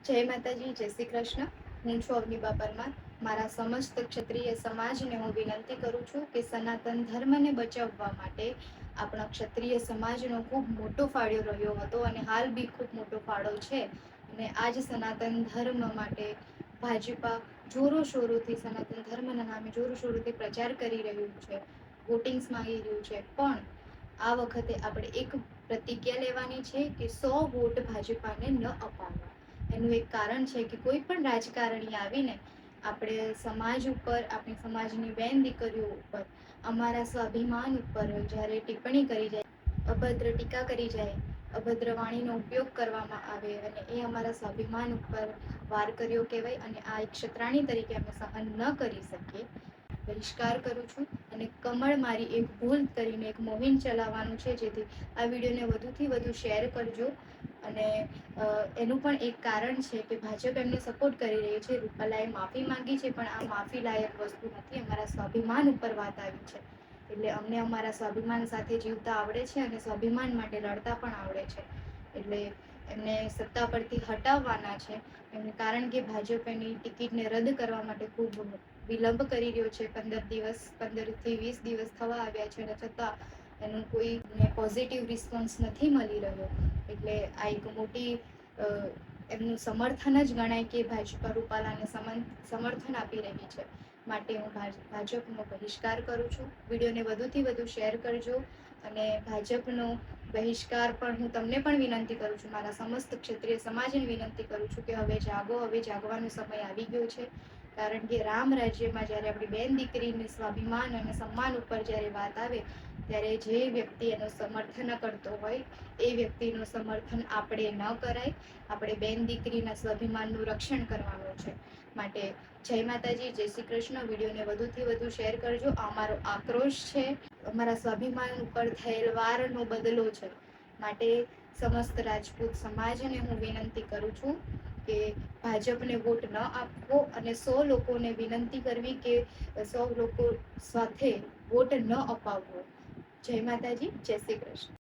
જય માતાજી, જય શ્રી કૃષ્ણ. હું છું અવનીબા પરમાર. મારા સમસ્ત ક્ષત્રિય સમાજને હું વિનંતી કરું છું કે સનાતન ધર્મને બચાવવા માટે આપણા ક્ષત્રિય સમાજનો ખૂબ મોટો ફાળો રહ્યો હતો અને હાલ બી ખૂબ મોટો ફાળો છે. અને આ જ સનાતન ધર્મ માટે ભાજપા જોરો શોરોથી સનાતન ધર્મના નામે જોરો શોરોથી પ્રચાર કરી રહ્યું છે, વોટિંગ્સ માંગી રહ્યું છે. પણ આ વખતે આપણે એક પ્રતિજ્ઞા લેવાની છે કે 100 વોટ ભાજપાને ન અપાવવા. એનું એક કારણ છે કે કોઈ પણ રાજકારણી આવીને આપણે સમાજ ઉપર, આપણી સમાજની બેન દીકરીઓ ઉપર, અમારા સ્વાભિમાન ઉપર જ્યારે ટિપ્પણી કરી જાય, અભદ્ર ટીકા કરી જાય, અભદ્ર વાણીનો ઉપયોગ કરવામાં આવે અને એ અમારા સ્વાભિમાન ઉપર વાર કર્યો કહેવાય અને આ એક ક્ષત્રાણી તરીકે અમે સહન ન કરી શકીએ. બહિષ્કાર કરું છું અને કમળ મારી એક ભૂલ કરીને એક મુહિમ ચલાવવાનું છે, જેથી આ વિડીયોને વધુથી વધુ શેર કરજો. અને એનું પણ એક કારણ છે કે ભાજપ એમને સપોર્ટ કરી રહી છે. રૂપાલાએ માફી માંગી છે, પણ આ માફી લાયક વસ્તુ નથી. અમારા સ્વાભિમાન ઉપર વાત આવી છે, એટલે અમને અમારા સ્વાભિમાન સાથે જીવતા આવડે છે અને સ્વાભિમાન માટે લડતા પણ આવડે છે. એટલે એમને સત્તા પરથી હટાવવાના છે. એમને કારણ કે ભાજપ એની ટિકિટને રદ કરવા માટે ખૂબ વિલંબ કરી રહ્યો છે. 15 થી 20 દિવસ થવા આવ્યા છે અને છતાં એનું કોઈ પોઝિટિવ રિસ્પોન્સ નથી મળી રહ્યો. એટલે આ એક મોટી એમનું સમર્થન જ ગણાય કે ભાજપા રૂપાલાને સમર્થન આપી રહી છે. માટે હું ભાજપનો બહિષ્કાર કરું છું. વિડીયોને વધુથી વધુ શેર કરજો અને ભાજપનો બહિષ્કાર પણ હું તમને પણ વિનંતી કરું છું, મારા સમસ્ત ક્ષત્રિય સમાજને વિનંતી કરું છું કે હવે જાગો, હવે જાગવાનો સમય આવી ગયો છે. કારણ કે રામ રાજ્યમાં જ્યારે આપણી બેન દીકરીની સ્વાભિમાન અને સન્માન ઉપર જ્યારે વાત આવે, ત્યારે જે વ્યક્તિ એનું સમર્થન કરતો હોય એ વ્યક્તિનું સમર્થન આપણે ન કરાય. આપણે બેન દીકરીના સ્વાભિમાનનું રક્ષણ કરવાનું છે. માટે જય માતાજી, જય શ્રી કૃષ્ણ. વિડીયોને વધુથી વધુ શેર કરજો. અમારો આક્રોશ છે, અમારા સ્વાભિમાન ઉપર થયેલ વારનો બદલો છે. માટે સમસ્ત રાજપૂત સમાજને હું વિનંતી કરું છું કે ભાજપને વોટ ન આપવો અને 100 લોકોને વિનંતી કરવી કે 100 લોકો સાથે વોટ ન અપાવવો. જય માતાજી, જય શ્રી કૃષ્ણ.